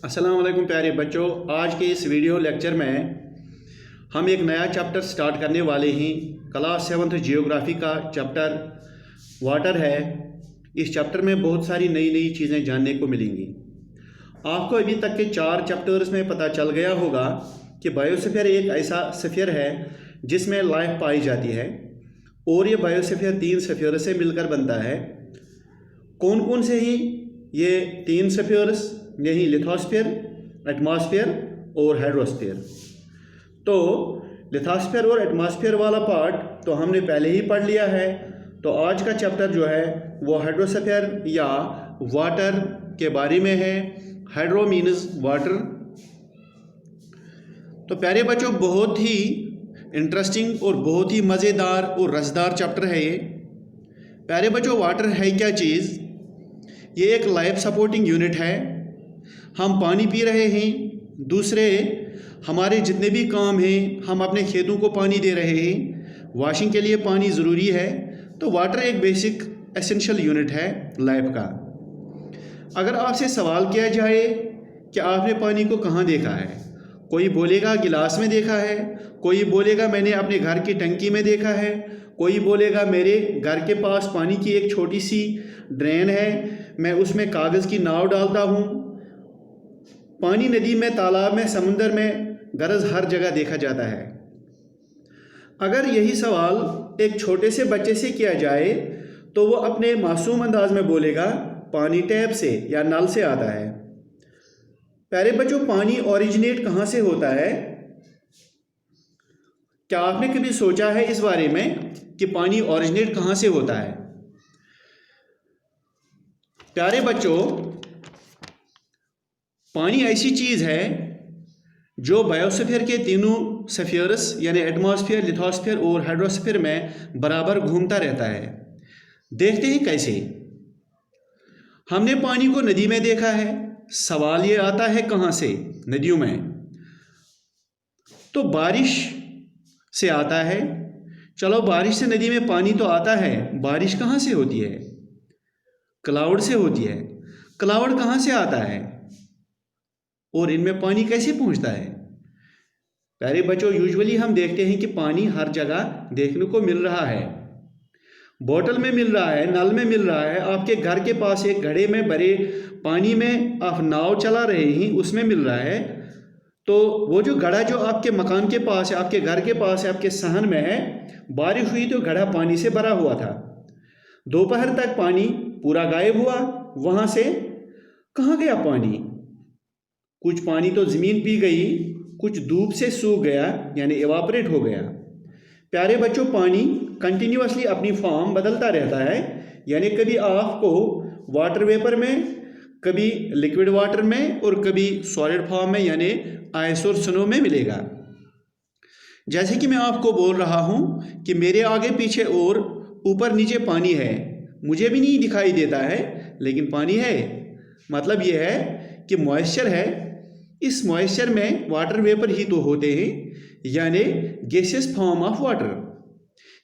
अस्सलाम वालेकुम प्यारे बच्चों। आज के इस वीडियो लेक्चर में हम एक नया चैप्टर स्टार्ट करने वाले हैं। क्लास 7th जियोग्राफी का चैप्टर वाटर है। इस चैप्टर में बहुत सारी नई नई चीज़ें जानने को मिलेंगी। आपको अभी तक के 4 चैप्टर्स में पता चल गया होगा कि बायोस्फीयर एक ऐसा स्फीयर है जिसमें लाइफ पाई जाती है और ये बायोस्फीयर 3 स्फीयर से मिलकर बनता है। कौन कौन से ही ये 3 स्फीयर्स? यही लिथोस्फीयर, एटमॉस्फेयर और हाइड्रोस्फीयर। तो लिथोस्फीयर और एटमॉस्फेयर वाला पार्ट तो हमने पहले ही पढ़ लिया है। तो आज का चैप्टर जो है वो हाइड्रोस्फीयर या वाटर के बारे में है। Hydro means water. तो प्यारे बच्चों, बहुत ही इंटरेस्टिंग और बहुत ही मज़ेदार और रसदार चैप्टर है ये। प्यारे बच्चों, वाटर है क्या चीज़? ये एक लाइफ सपोर्टिंग यूनिट है। हम पानी पी रहे हैं, दूसरे हमारे जितने भी काम हैं, हम अपने खेतों को पानी दे रहे हैं, वॉशिंग के लिए पानी ज़रूरी है। तो वाटर एक बेसिक एसेंशियल यूनिट है लाइफ का। अगर आपसे सवाल किया जाए कि आपने पानी को कहाँ देखा है, कोई बोलेगा गिलास में देखा है, कोई बोलेगा मैंने अपने घर की टंकी में देखा है, कोई बोलेगा मेरे घर के पास पानी की एक छोटी सी ड्रेन है, मैं उसमें कागज़ की नाव डालता हूँ। पानी नदी में, तालाब में, समुंदर में, गरज हर जगह देखा जाता है। अगर यही सवाल एक छोटे से बच्चे से किया जाए तो वो अपने मासूम अंदाज में बोलेगा पानी टैप से या नल से आता है। प्यारे बच्चों, पानी ओरिजिनेट कहाँ से होता है? क्या आपने कभी सोचा है इस बारे में कि पानी ओरिजिनेट कहाँ से होता है? प्यारे बच्चों, पानी ऐसी चीज़ है जो बायोस्फीयर के तीनों स्फीयर्स यानी एटमॉस्फेयर, लिथोस्फीयर और हाइड्रोस्फीयर में बराबर घूमता रहता है। देखते हैं कैसे। हमने पानी को नदी में देखा है। सवाल ये आता है कहाँ से? नदियों में। तो बारिश से आता है। चलो, बारिश से नदी में पानी तो आता है। बारिश कहाँ से होती है? क्लाउड से होती है। क्लाउड कहाँ से आता है और इनमें पानी कैसे पहुंचता है? प्यारे बच्चों, यूजुअली हम देखते हैं कि पानी हर जगह देखने को मिल रहा है। बोतल में मिल रहा है, नल में मिल रहा है, आपके घर के पास एक घड़े में भरे पानी में आप नाव चला रहे हैं, उसमें मिल रहा है। तो वो जो घड़ा जो आपके मकान के पास है, आपके घर के पास है, आपके सहन में है, बारिश हुई तो घड़ा पानी से भरा हुआ था। दोपहर तक पानी पूरा गायब हुआ। वहाँ से कहाँ गया पानी? कुछ पानी तो ज़मीन पी गई, कुछ धूप से सूख गया यानी एवापोरेट हो गया। प्यारे बच्चों, पानी कंटिन्यूअसली अपनी फॉर्म बदलता रहता है। यानी कभी आपको वाटर वेपर में, कभी लिक्विड वाटर में और कभी सॉलिड फॉर्म में यानी आइस और स्नो में मिलेगा। जैसे कि मैं आपको बोल रहा हूँ कि मेरे आगे पीछे और ऊपर नीचे पानी है, मुझे भी नहीं दिखाई देता है लेकिन पानी है। मतलब यह है कि मॉइस्चर है। इस मॉइस्चर में वाटर वेपर ही तो होते हैं यानी गैसियस फॉर्म ऑफ वाटर।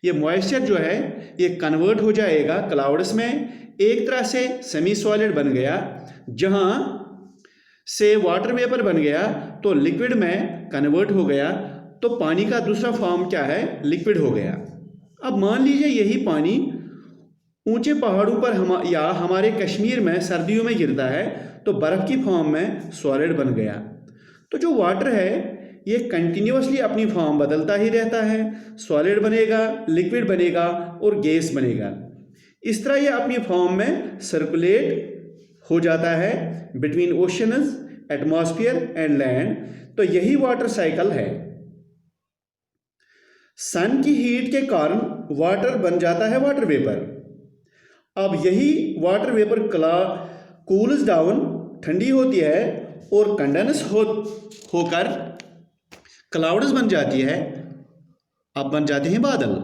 ये मॉइस्चर जो है ये कन्वर्ट हो जाएगा क्लाउड्स में। एक तरह से सेमी सॉलिड बन गया, जहाँ से वाटर वेपर बन गया तो लिक्विड में कन्वर्ट हो गया। तो पानी का दूसरा फॉर्म क्या है? लिक्विड हो गया। अब मान लीजिए यही पानी ऊंचे पहाड़ों पर या हमारे कश्मीर में सर्दियों में गिरता है तो बर्फ़ की फॉर्म में सॉलिड बन गया। तो जो वाटर है ये कंटिन्यूअसली अपनी फॉर्म बदलता ही रहता है। सॉलिड बनेगा, लिक्विड बनेगा और गैस बनेगा। इस तरह ये अपनी फॉर्म में सर्कुलेट हो जाता है between oceans, atmosphere and land. तो यही वाटर साइकिल है। सन की हीट के कारण वाटर बन जाता है वाटर वेपर। अब यही वाटर वेपर कूल्स डाउन, ठंडी होती है और कंडेंस होकर क्लाउड्स बन जाती है। अब बन जाते हैं बादल।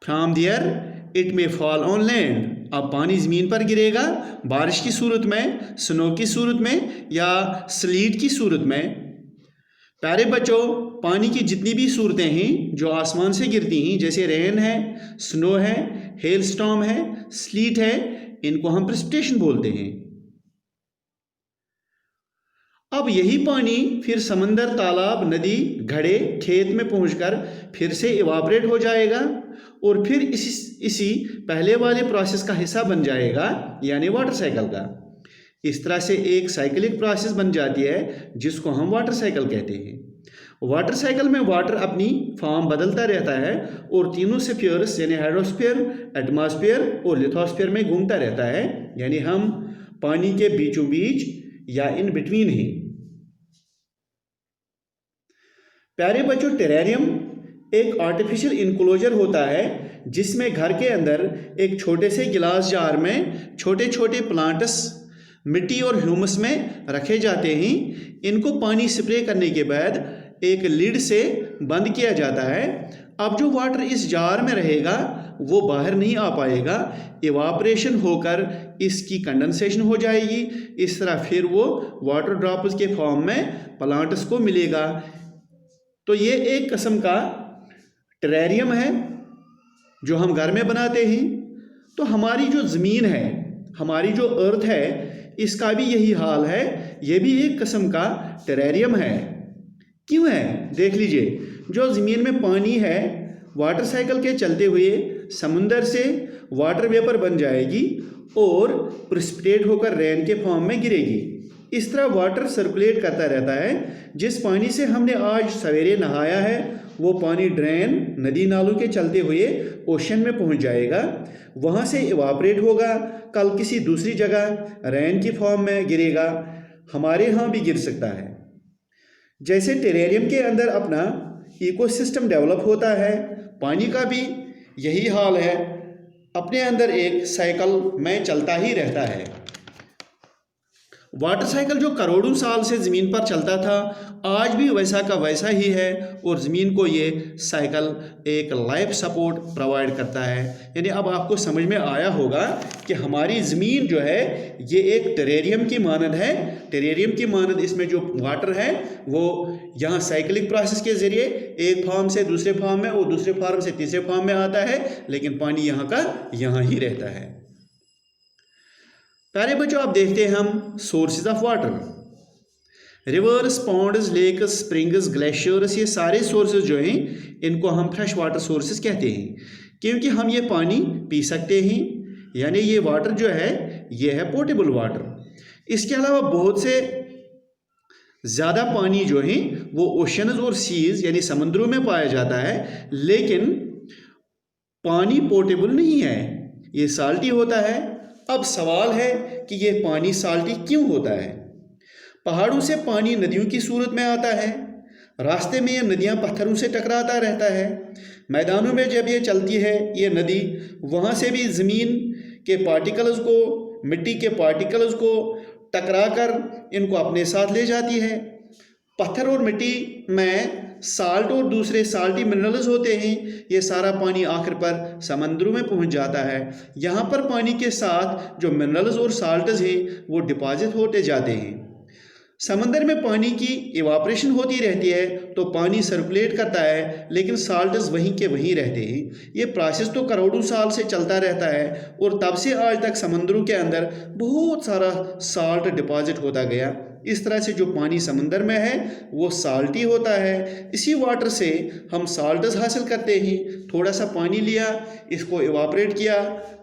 From there it may fall on land. अब पानी ज़मीन पर गिरेगा बारिश की सूरत में, स्नो की सूरत में या स्लीट की सूरत में। प्यारे बच्चों, पानी की जितनी भी सूरतें हैं जो आसमान से गिरती हैं, जैसे रेन है, स्नो है, हेल स्टॉर्म है, स्लीट है, इनको हम प्रेसिपिटेशन बोलते हैं। अब यही पानी फिर समंदर, तालाब, नदी, घड़े, खेत में पहुंचकर फिर से इवापरेट हो जाएगा और फिर इसी पहले वाले प्रोसेस का हिस्सा बन जाएगा, यानी वाटर साइकिल का। इस तरह से एक साइक्लिक प्रोसेस बन जाती है जिसको हम वाटर साइकिल कहते हैं। वाटर साइकिल में वाटर अपनी फॉर्म बदलता रहता है और तीनों स्फीयर्स यानी हाइड्रोस्फीयर, एटमॉस्फेयर और लिथोस्फीयर में घूमता रहता है, यानी हम पानी के बीचों बीच या इन बिटवीन हैं। प्यारे बच्चों, टेरेरियम एक आर्टिफिशियल इनक्लोजर होता है जिसमें घर के अंदर एक छोटे से गिलास जार में छोटे छोटे प्लांट्स मिट्टी और ह्यूमस में रखे जाते हैं। इनको पानी स्प्रे करने के बाद एक लिड से बंद किया जाता है। अब जो वाटर इस जार में रहेगा वो बाहर नहीं आ पाएगा, इवापरेशन होकर इसकी कंडेंसेशन हो जाएगी। इस तरह फिर वो वाटर ड्रॉप्स के फॉर्म में प्लांट्स को मिलेगा। तो ये एक किस्म का टेरेरियम है जो हम घर में बनाते हैं। तो हमारी जो ज़मीन है, हमारी जो अर्थ है, इसका भी यही हाल है। ये भी एक किस्म का टेरेरियम है। क्यों है? देख लीजिए, जो ज़मीन में पानी है वाटर साइकिल के चलते हुए समुंदर से वाटर वेपर बन जाएगी और प्रेसिपिटेट होकर रेन के फॉर्म में गिरेगी। इस तरह वाटर सर्कुलेट करता रहता है। जिस पानी से हमने आज सवेरे नहाया है वो पानी ड्रेन, नदी नालों के चलते हुए ओशन में पहुंच जाएगा, वहाँ से इवापरेट होगा, कल किसी दूसरी जगह रेन की फॉर्म में गिरेगा, हमारे यहाँ भी गिर सकता है। जैसे टेरेरियम के अंदर अपना इकोसिस्टम डेवलप होता है, पानी का भी यही हाल है, अपने अंदर एक साइकिल में चलता ही रहता है। वाटर साइकिल जो करोड़ों साल से ज़मीन पर चलता था आज भी वैसा का वैसा ही है और ज़मीन को ये साइकिल एक लाइफ सपोर्ट प्रोवाइड करता है। यानी अब आपको समझ में आया होगा कि हमारी ज़मीन जो है ये एक टेरेरियम की मानद है। टेरेरियम की मानद इसमें जो वाटर है वो यहाँ साइक्लिक प्रोसेस के ज़रिए एक फार्म से दूसरे फार्म में और दूसरे फार्म से तीसरे फार्म में आता है, लेकिन पानी यहाँ का यहाँ ही रहता है। प्यारे बच्चों, आप देखते हैं हम sources of water. Rivers, ponds, lakes, springs, glaciers, ये सारे सोर्सेज जो हैं इनको हम फ्रेश वाटर सोर्सेज कहते हैं, क्योंकि हम ये पानी पी सकते हैं। यानी ये वाटर जो है ये है पोर्टेबल वाटर। इसके अलावा बहुत से ज़्यादा पानी जो है वो ओशंस और सीज यानी समुद्रों में पाया जाता है, लेकिन पानी पोर्टेबल नहीं है, ये साल्टी होता है। अब सवाल है कि ये पानी साल्टी क्यों होता है? पहाड़ों से पानी नदियों की सूरत में आता है, रास्ते में ये नदियाँ पत्थरों से टकराता रहता है, मैदानों में जब ये चलती है ये नदी, वहाँ से भी ज़मीन के पार्टिकल्स को, मिट्टी के पार्टिकल्स को टकराकर इनको अपने साथ ले जाती है। पत्थर और मिट्टी में साल्ट और दूसरे साल्टी मिनरल्स होते हैं। ये सारा पानी आखिर पर समंदरों में पहुंच जाता है। यहाँ पर पानी के साथ जो मिनरल्स और साल्ट्स हैं वो डिपॉजिट होते जाते हैं। समंदर में पानी की इवापरेशन होती रहती है तो पानी सर्कुलेट करता है, लेकिन साल्ट्स वहीं के वहीं रहते हैं। ये प्रोसेस तो करोड़ों साल से चलता रहता है और तब से आज तक समंदरों के अंदर बहुत सारा साल्ट डिपॉजिट होता गया। इस तरह से जो पानी समंदर में है वो साल्टी होता है। इसी वाटर से हम साल्ट्स हासिल करते हैं। थोड़ा सा पानी लिया, इसको इवापरेट किया,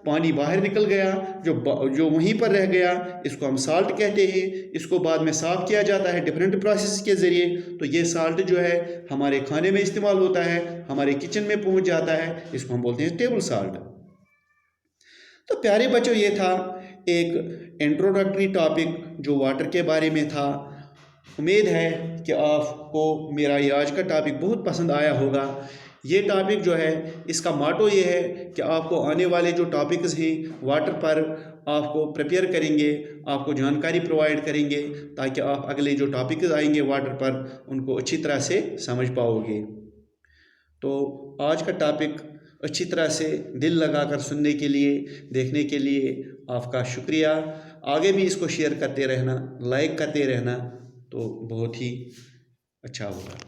पानी बाहर निकल गया, जो वहीं पर रह गया इसको हम साल्ट कहते हैं। इसको बाद में साफ़ किया जाता है डिफरेंट प्रोसेस के ज़रिए। तो ये साल्ट जो है हमारे खाने में इस्तेमाल होता है, हमारे किचन में पहुंच जाता है, इसको हम बोलते हैं टेबल साल्ट। तो प्यारे बच्चों, ये था एक इंट्रोडक्टरी टॉपिक जो वाटर के बारे में था। उम्मीद है कि आपको मेरा ये आज का टॉपिक बहुत पसंद आया होगा। ये टॉपिक जो है इसका मोटो ये है कि आपको आने वाले जो टॉपिक्स हैं वाटर पर आपको प्रिपेयर करेंगे, आपको जानकारी प्रोवाइड करेंगे ताकि आप अगले जो टॉपिक्स आएंगे वाटर पर उनको अच्छी तरह से समझ पाओगे। तो आज का टॉपिक अच्छी तरह से दिल लगाकर सुनने के लिए, देखने के लिए आपका शुक्रिया। आगे भी इसको शेयर करते रहना, लाइक करते रहना, तो बहुत ही अच्छा होगा।